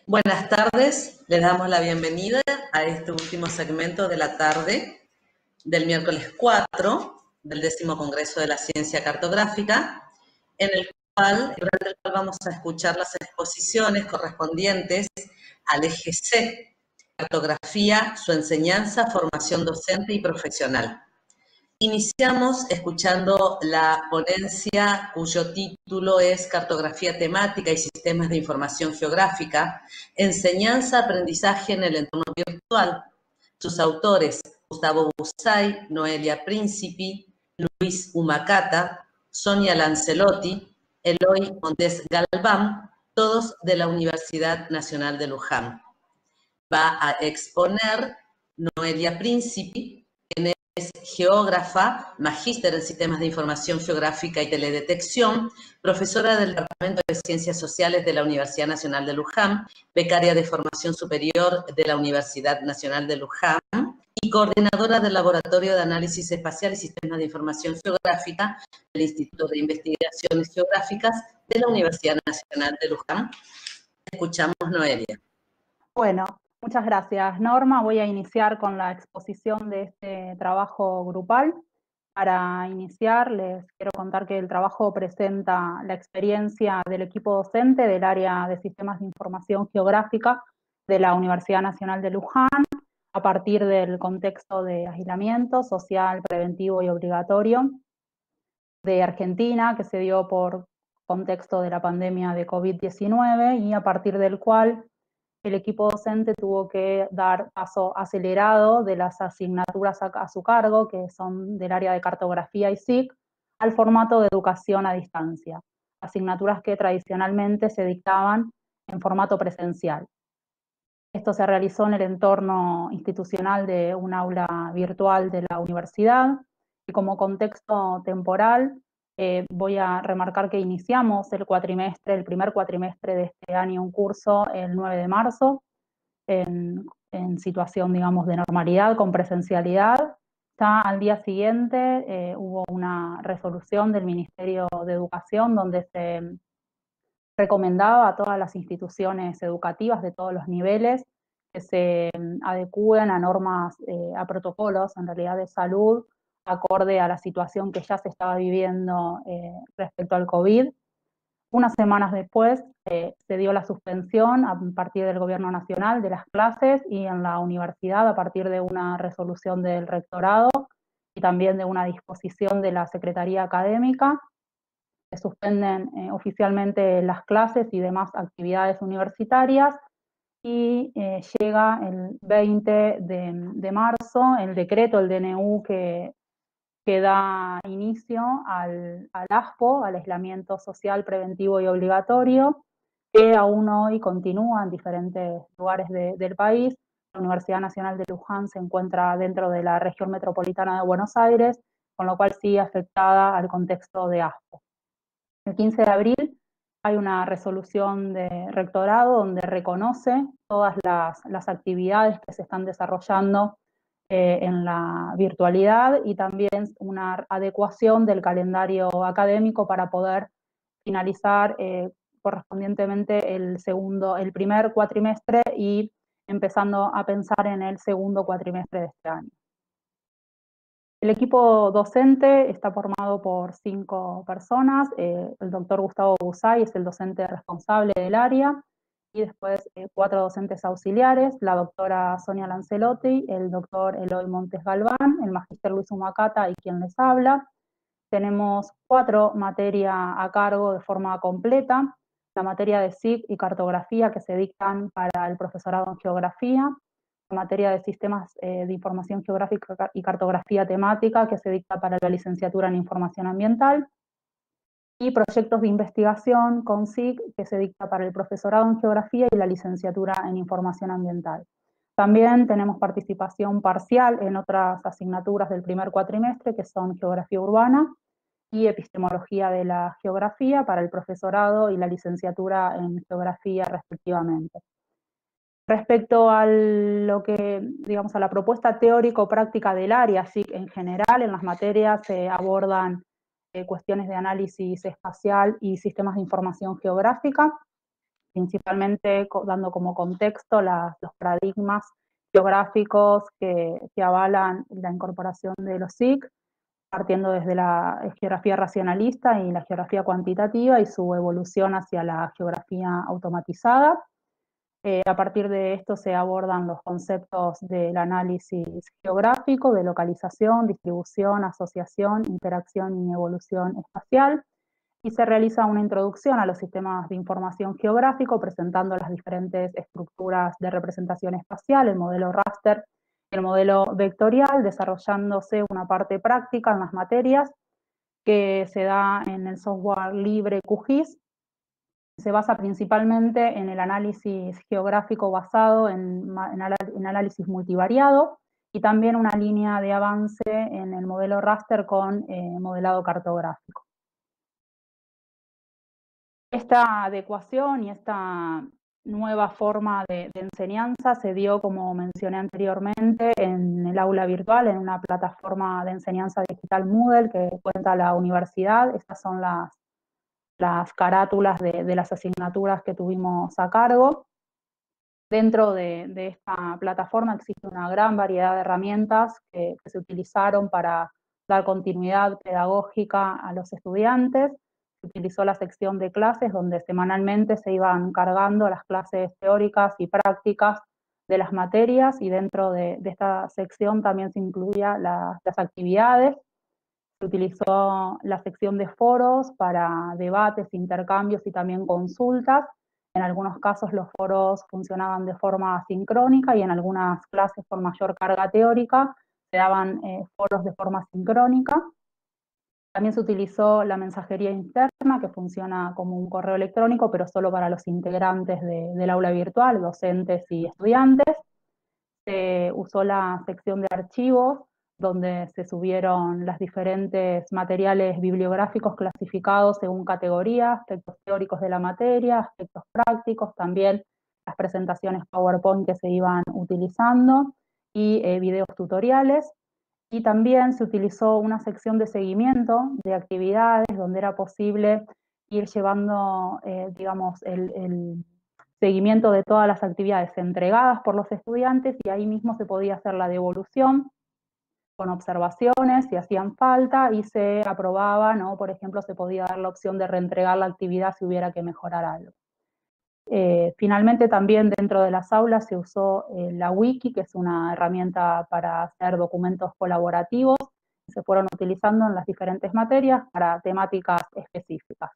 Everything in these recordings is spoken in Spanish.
Buenas tardes, les damos la bienvenida a este último segmento de la tarde del miércoles 4 del 10º Congreso de la Ciencia Cartográfica, durante el cual vamos a escuchar las exposiciones correspondientes al eje C, cartografía, su enseñanza, formación docente y profesional. Iniciamos escuchando la ponencia cuyo título es Cartografía temática y sistemas de información geográfica, enseñanza, aprendizaje en el entorno virtual. Sus autores, Gustavo Bussay, Noelia Principi, Luis Humacata, Sonia Lancelotti, Eloy Montes Galván, todos de la Universidad Nacional de Luján. Va a exponer Noelia Principi, quien es geógrafa, magíster en sistemas de información geográfica y teledetección, profesora del Departamento de Ciencias Sociales de la Universidad Nacional de Luján, becaria de formación superior de la Universidad Nacional de Luján y coordinadora del Laboratorio de Análisis Espacial y Sistemas de Información Geográfica del Instituto de Investigaciones Geográficas de la Universidad Nacional de Luján. Escuchamos, Noelia. Bueno, muchas gracias, Norma. Voy a iniciar con la exposición de este trabajo grupal. Para iniciar, les quiero contar que el trabajo presenta la experiencia del equipo docente del área de Sistemas de Información Geográfica de la Universidad Nacional de Luján, a partir del contexto de aislamiento social, preventivo y obligatorio de Argentina, que se dio por contexto de la pandemia de COVID-19 y a partir del cual el equipo docente tuvo que dar paso acelerado de las asignaturas a su cargo, que son del área de cartografía y SIC, al formato de educación a distancia, asignaturas que tradicionalmente se dictaban en formato presencial. Esto se realizó en el entorno institucional de un aula virtual de la universidad, y como contexto temporal voy a remarcar que iniciamos el primer cuatrimestre de este año un curso el 9 de marzo, en situación, digamos, de normalidad, con presencialidad. Ya al día siguiente hubo una resolución del Ministerio de Educación donde se recomendaba a todas las instituciones educativas de todos los niveles que se adecúen a normas, a protocolos, en realidad, de salud, acorde a la situación que ya se estaba viviendo respecto al COVID. Unas semanas después se dio la suspensión a partir del Gobierno Nacional de las clases, y en la universidad a partir de una resolución del rectorado y también de una disposición de la Secretaría Académica. Se suspenden oficialmente las clases y demás actividades universitarias, y llega el 20 de marzo el decreto, el DNU, que da inicio al ASPO, al aislamiento social preventivo y obligatorio, que aún hoy continúa en diferentes lugares del país. La Universidad Nacional de Luján se encuentra dentro de la región metropolitana de Buenos Aires, con lo cual sigue afectada al contexto de ASPO. El 15 de abril hay una resolución de rectorado donde reconoce todas las actividades que se están desarrollando en la virtualidad, y también una adecuación del calendario académico para poder finalizar correspondientemente el primer cuatrimestre y empezando a pensar en el segundo cuatrimestre de este año. El equipo docente está formado por 5 personas. El doctor Gustavo Bussay es el docente responsable del área, y después 4 docentes auxiliares, la doctora Sonia Lancelotti, el doctor Eloy Montes Galván, el magíster Luis Humacata y quien les habla. Tenemos 4 materias a cargo de forma completa: la materia de SIC y cartografía, que se dictan para el profesorado en geografía; la materia de sistemas de información geográfica y cartografía temática, que se dicta para la licenciatura en información ambiental; y proyectos de investigación con SIC, que se dicta para el profesorado en geografía y la licenciatura en información ambiental. También tenemos participación parcial en otras asignaturas del primer cuatrimestre, que son geografía urbana y epistemología de la geografía para el profesorado y la licenciatura en geografía respectivamente. Respecto a lo que, digamos, a la propuesta teórico-práctica del área, SIC en general, en las materias se abordan cuestiones de análisis espacial y sistemas de información geográfica, principalmente dando como contexto los paradigmas geográficos que avalan la incorporación de los SIC, partiendo desde la geografía racionalista y la geografía cuantitativa y su evolución hacia la geografía automatizada. A partir de esto se abordan los conceptos del análisis geográfico, de localización, distribución, asociación, interacción y evolución espacial, y se realiza una introducción a los sistemas de información geográfico, presentando las diferentes estructuras de representación espacial, el modelo raster, el modelo vectorial, desarrollándose una parte práctica en las materias que se da en el software libre QGIS. Se basa principalmente en el análisis geográfico basado en análisis multivariado y también una línea de avance en el modelo raster con modelado cartográfico. Esta adecuación y esta nueva forma de enseñanza se dio, como mencioné anteriormente, en el aula virtual, en una plataforma de enseñanza digital Moodle que cuenta la universidad. Estas son las carátulas de las asignaturas que tuvimos a cargo. Dentro de esta plataforma existe una gran variedad de herramientas que se utilizaron para dar continuidad pedagógica a los estudiantes. Se utilizó la sección de clases, donde semanalmente se iban cargando las clases teóricas y prácticas de las materias, y dentro de esta sección también se incluía las actividades. Se utilizó la sección de foros para debates, intercambios y también consultas. En algunos casos los foros funcionaban de forma sincrónica y en algunas clases con mayor carga teórica se daban foros de forma sincrónica. También se utilizó la mensajería interna, que funciona como un correo electrónico, pero solo para los integrantes del aula virtual, docentes y estudiantes. Se usó la sección de archivos, donde se subieron los diferentes materiales bibliográficos clasificados según categoría, aspectos teóricos de la materia, aspectos prácticos, también las presentaciones PowerPoint que se iban utilizando y videos tutoriales. Y también se utilizó una sección de seguimiento de actividades, donde era posible ir llevando, digamos, el seguimiento de todas las actividades entregadas por los estudiantes, y ahí mismo se podía hacer la devolución con observaciones si hacían falta, y se aprobaba, ¿no? Por ejemplo, se podía dar la opción de reentregar la actividad si hubiera que mejorar algo. Finalmente, también dentro de las aulas se usó la wiki, que es una herramienta para hacer documentos colaborativos, que se fueron utilizando en las diferentes materias para temáticas específicas.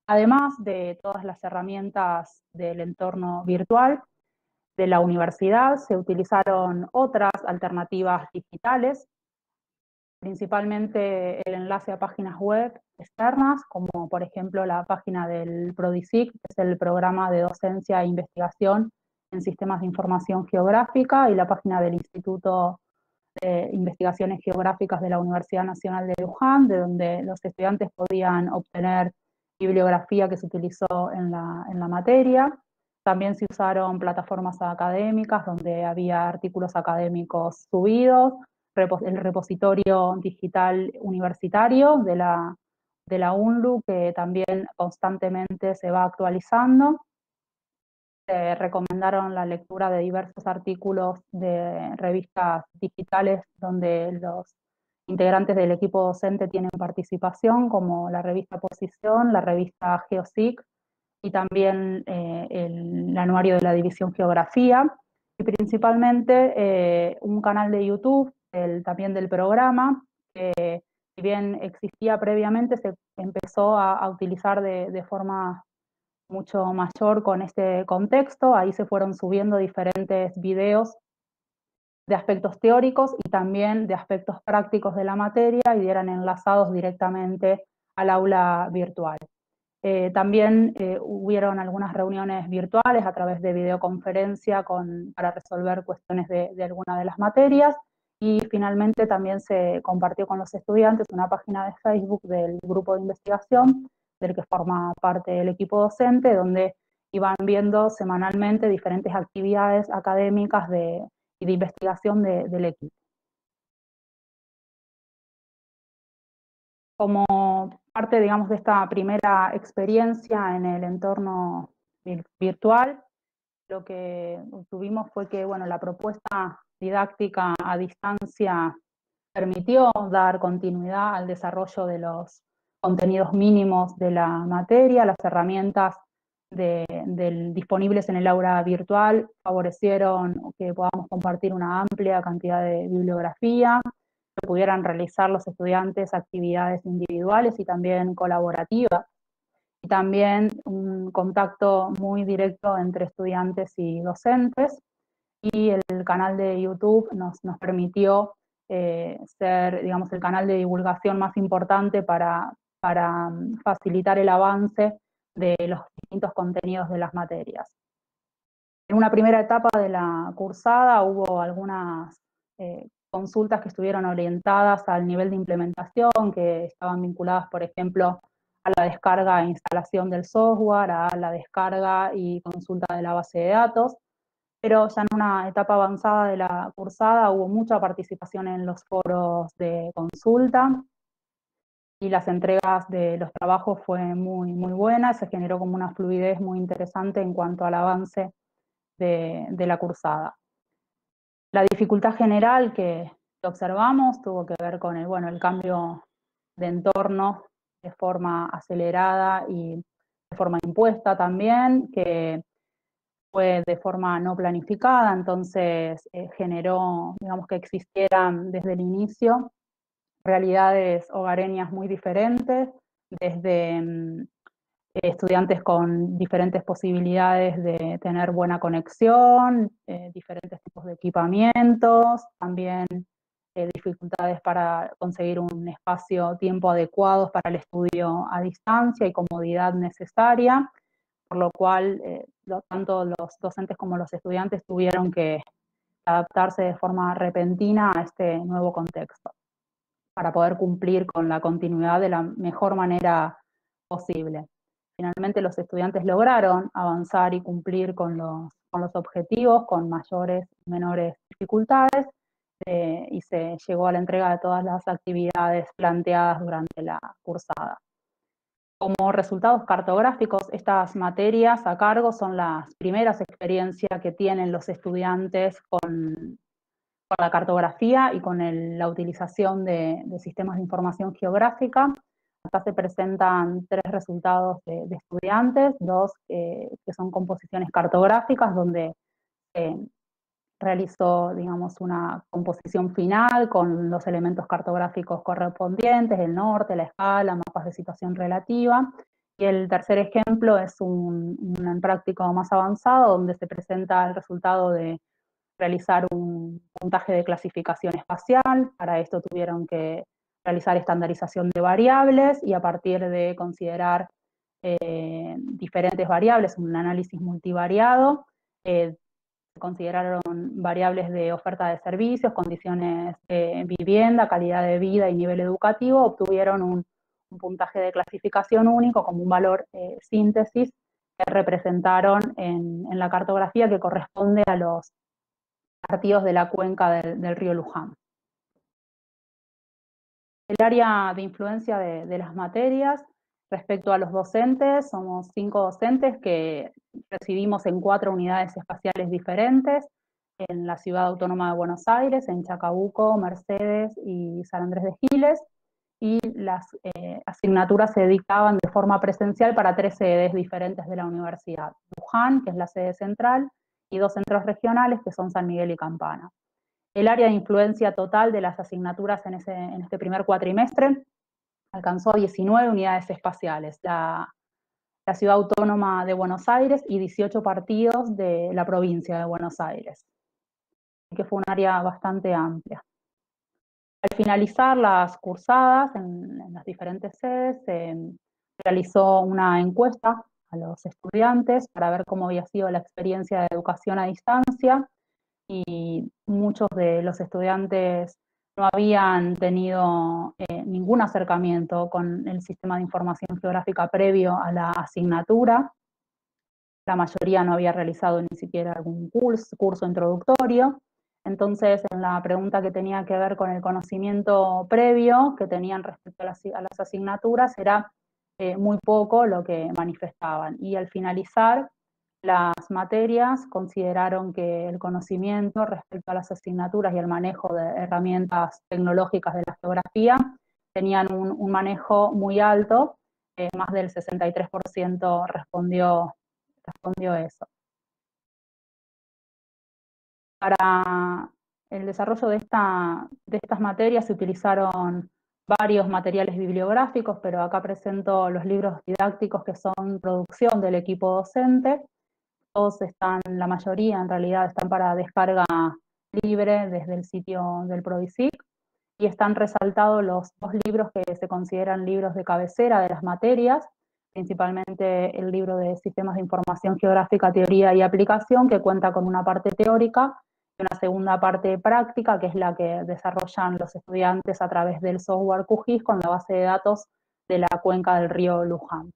Además de todas las herramientas del entorno virtual de la universidad, se utilizaron otras alternativas digitales, principalmente el enlace a páginas web externas, como por ejemplo la página del PRODICIC, que es el programa de docencia e investigación en sistemas de información geográfica, y la página del Instituto de Investigaciones Geográficas de la Universidad Nacional de Luján, de donde los estudiantes podían obtener bibliografía que se utilizó en la materia. También se usaron plataformas académicas donde había artículos académicos subidos, el repositorio digital universitario de la UNLU, que también constantemente se va actualizando. Se recomendaron la lectura de diversos artículos de revistas digitales donde los integrantes del equipo docente tienen participación, como la revista Posición, la revista GeoSIC y también el anuario de la División Geografía, y principalmente un canal de YouTube también del programa, que si bien existía previamente, se empezó a utilizar de forma mucho mayor con este contexto. Ahí se fueron subiendo diferentes videos de aspectos teóricos y también de aspectos prácticos de la materia, y eran enlazados directamente al aula virtual. También hubieron algunas reuniones virtuales a través de videoconferencia para resolver cuestiones de alguna de las materias, y finalmente también se compartió con los estudiantes una página de Facebook del grupo de investigación del que forma parte el equipo docente, donde iban viendo semanalmente diferentes actividades académicas y de investigación del equipo. Como parte, digamos, de esta primera experiencia en el entorno virtual. Lo que obtuvimos fue que, bueno, la propuesta didáctica a distancia permitió dar continuidad al desarrollo de los contenidos mínimos de la materia. Las herramientas disponibles en el aula virtual favorecieron que podamos compartir una amplia cantidad de bibliografía, que pudieran realizar los estudiantes actividades individuales y también colaborativas, y también un contacto muy directo entre estudiantes y docentes. Y el canal de YouTube nos permitió ser, digamos, el canal de divulgación más importante para facilitar el avance de los distintos contenidos de las materias. En una primera etapa de la cursada hubo algunas consultas que estuvieron orientadas al nivel de implementación, que estaban vinculadas, por ejemplo, a la descarga e instalación del software, a la descarga y consulta de la base de datos, pero ya en una etapa avanzada de la cursada hubo mucha participación en los foros de consulta y las entregas de los trabajos fue muy buena, se generó como una fluidez muy interesante en cuanto al avance de la cursada. La dificultad general que observamos tuvo que ver con el cambio de entorno de forma acelerada y de forma impuesta también, que fue de forma no planificada, entonces generó, digamos, que existieran desde el inicio realidades hogareñas muy diferentes, desde estudiantes con diferentes posibilidades de tener buena conexión, diferentes tipos de equipamientos, también dificultades para conseguir un espacio, tiempo adecuados para el estudio a distancia y comodidad necesaria, por lo cual tanto los docentes como los estudiantes tuvieron que adaptarse de forma repentina a este nuevo contexto para poder cumplir con la continuidad de la mejor manera posible. Finalmente los estudiantes lograron avanzar y cumplir con los objetivos con mayores y menores dificultades y se llegó a la entrega de todas las actividades planteadas durante la cursada. Como resultados cartográficos, estas materias a cargo son las primeras experiencias que tienen los estudiantes con la cartografía y con la utilización de sistemas de información geográfica. Acá se presentan 3 resultados de estudiantes, 2 que son composiciones cartográficas, donde realizó, digamos, una composición final con los elementos cartográficos correspondientes, el norte, la escala, mapas de situación relativa. Y el tercer ejemplo es un práctico más avanzado, donde se presenta el resultado de realizar un puntaje de clasificación espacial. Para esto tuvieron que realizar estandarización de variables y a partir de considerar diferentes variables, un análisis multivariado, se consideraron variables de oferta de servicios, condiciones de vivienda, calidad de vida y nivel educativo, obtuvieron un puntaje de clasificación único como un valor síntesis que representaron en la cartografía que corresponde a los partidos de la cuenca del río Luján. El área de influencia de las materias respecto a los docentes, somos 5 docentes que residimos en 4 unidades espaciales diferentes, en la Ciudad Autónoma de Buenos Aires, en Chacabuco, Mercedes y San Andrés de Giles, y las asignaturas se dictaban de forma presencial para 3 sedes diferentes de la universidad. Luján, que es la sede central, y 2 centros regionales, que son San Miguel y Campana. El área de influencia total de las asignaturas en este primer cuatrimestre alcanzó 19 unidades espaciales, la Ciudad Autónoma de Buenos Aires y 18 partidos de la provincia de Buenos Aires, que fue un área bastante amplia. Al finalizar las cursadas en las diferentes sedes, se realizó una encuesta a los estudiantes para ver cómo había sido la experiencia de educación a distancia, y muchos de los estudiantes no habían tenido ningún acercamiento con el sistema de información geográfica previo a la asignatura. La mayoría no había realizado ni siquiera algún curso introductorio. Entonces, en la pregunta que tenía que ver con el conocimiento previo que tenían respecto a las asignaturas, era muy poco lo que manifestaban. Y al finalizar, las materias consideraron que el conocimiento respecto a las asignaturas y el manejo de herramientas tecnológicas de la geografía tenían un manejo muy alto, más del 63% respondió eso. Para el desarrollo de estas materias se utilizaron varios materiales bibliográficos, pero acá presento los libros didácticos que son producción del equipo docente. Todos están, la mayoría en realidad están para descarga libre desde el sitio del PRODICIC, y están resaltados los dos libros que se consideran libros de cabecera de las materias, principalmente el libro de Sistemas de Información Geográfica, Teoría y Aplicación, que cuenta con una parte teórica y una segunda parte práctica, que es la que desarrollan los estudiantes a través del software QGIS con la base de datos de la cuenca del río Luján.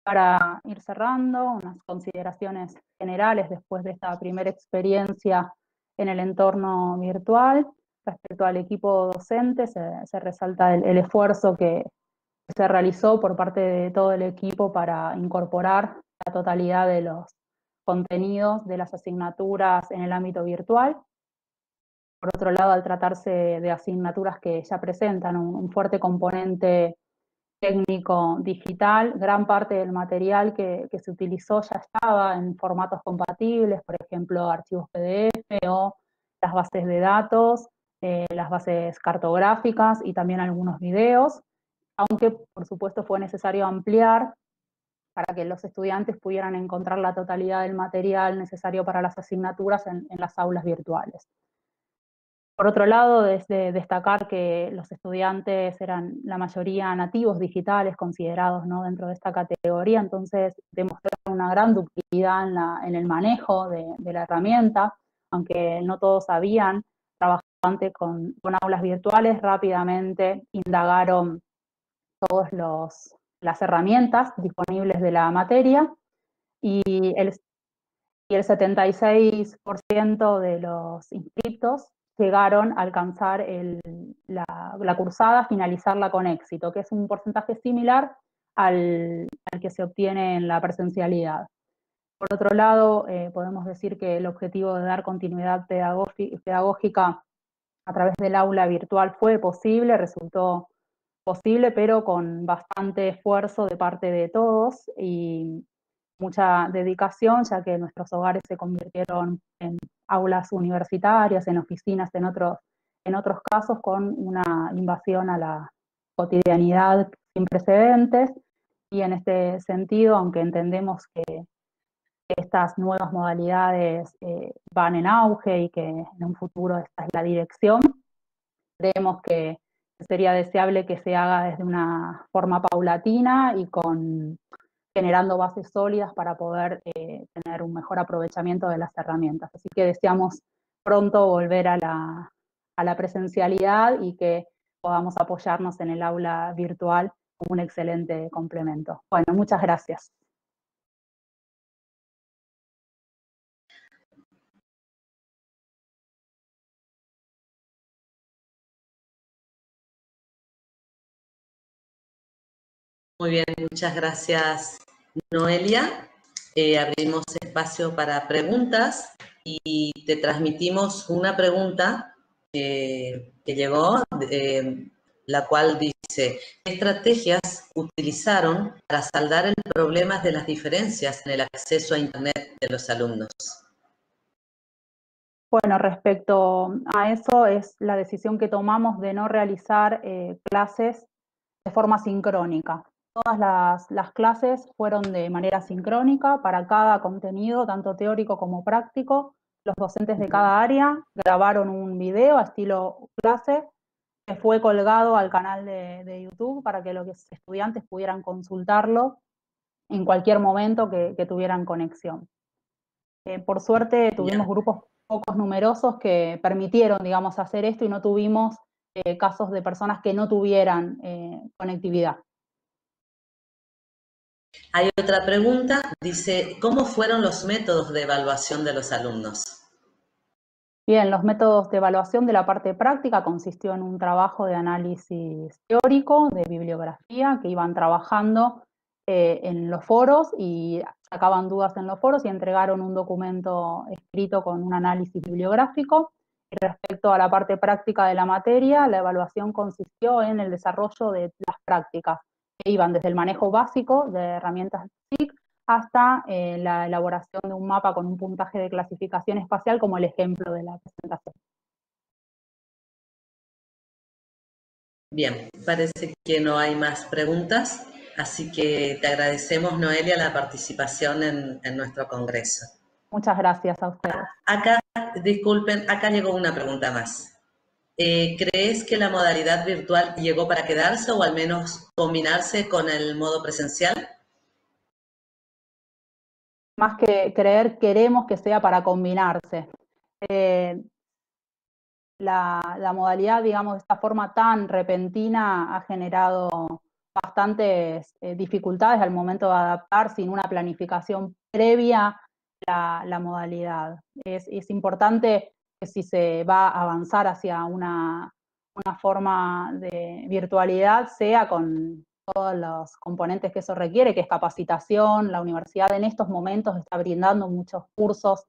Para ir cerrando, unas consideraciones generales después de esta primera experiencia en el entorno virtual. Respecto al equipo docente, se resalta el esfuerzo que se realizó por parte de todo el equipo para incorporar la totalidad de los contenidos de las asignaturas en el ámbito virtual. Por otro lado, al tratarse de asignaturas que ya presentan un fuerte componente técnico digital, gran parte del material que se utilizó ya estaba en formatos compatibles, por ejemplo, archivos PDF o las bases de datos, las bases cartográficas y también algunos videos, aunque por supuesto fue necesario ampliar para que los estudiantes pudieran encontrar la totalidad del material necesario para las asignaturas en las aulas virtuales. Por otro lado, es de destacar que los estudiantes eran la mayoría nativos digitales considerados, ¿no?, dentro de esta categoría, entonces demostraron una gran ductilidad en el manejo de la herramienta, aunque no todos sabían trabajar antes con aulas virtuales, rápidamente indagaron todas las herramientas disponibles de la materia y el 76% de los inscriptos llegaron a alcanzar la cursada, finalizarla con éxito, que es un porcentaje similar al que se obtiene en la presencialidad. Por otro lado, podemos decir que el objetivo de dar continuidad pedagógica a través del aula virtual fue posible, resultó posible, pero con bastante esfuerzo de parte de todos y mucha dedicación, ya que nuestros hogares se convirtieron en aulas universitarias, en oficinas, en otros casos, con una invasión a la cotidianidad sin precedentes. Y en este sentido, aunque entendemos que estas nuevas modalidades van en auge y que en un futuro esta es la dirección, creemos que sería deseable que se haga desde una forma paulatina y generando bases sólidas para poder tener un mejor aprovechamiento de las herramientas. Así que deseamos pronto volver a la presencialidad y que podamos apoyarnos en el aula virtual como un excelente complemento. Bueno, muchas gracias. Muy bien, muchas gracias, Noelia. Abrimos espacio para preguntas y te transmitimos una pregunta que llegó, la cual dice: ¿qué estrategias utilizaron para saldar el problema de las diferencias en el acceso a Internet de los alumnos? Bueno, respecto a eso es la decisión que tomamos de no realizar clases de forma sincrónica. Todas las clases fueron de manera sincrónica para cada contenido, tanto teórico como práctico. Los docentes de cada área grabaron un video a estilo clase que fue colgado al canal de YouTube para que los estudiantes pudieran consultarlo en cualquier momento que tuvieran conexión. Por suerte tuvimos grupos pocos numerosos que permitieron, digamos, hacer esto y no tuvimos casos de personas que no tuvieran conectividad. Hay otra pregunta, dice: ¿cómo fueron los métodos de evaluación de los alumnos? Bien, los métodos de evaluación de la parte práctica consistió en un trabajo de análisis teórico, de bibliografía, que iban trabajando en los foros y sacaban dudas en los foros y entregaron un documento escrito con un análisis bibliográfico. Y respecto a la parte práctica de la materia, la evaluación consistió en el desarrollo de las prácticas, que iban desde el manejo básico de herramientas TIC hasta la elaboración de un mapa con un puntaje de clasificación espacial como el ejemplo de la presentación. Bien, parece que no hay más preguntas, así que te agradecemos, Noelia, la participación en nuestro congreso. Muchas gracias a ustedes. Acá, disculpen, acá llegó una pregunta más. ¿Crees que la modalidad virtual llegó para quedarse o al menos combinarse con el modo presencial? Más que creer, queremos que sea para combinarse. La modalidad, digamos, de esta forma tan repentina ha generado bastantes dificultades al momento de adaptar sin una planificación previa la modalidad. Es importante que si se va a avanzar hacia una forma de virtualidad, sea con todos los componentes que eso requiere, que es capacitación. La universidad en estos momentos está brindando muchos cursos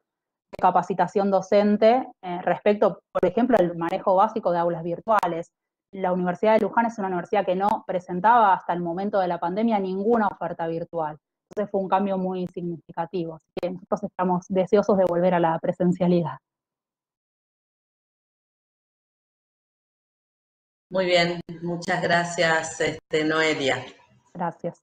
de capacitación docente respecto, por ejemplo, al manejo básico de aulas virtuales. La Universidad de Luján es una universidad que no presentaba hasta el momento de la pandemia ninguna oferta virtual. Entonces fue un cambio muy significativo. Así que nosotros estamos deseosos de volver a la presencialidad. Muy bien, muchas gracias, Noelia. Gracias.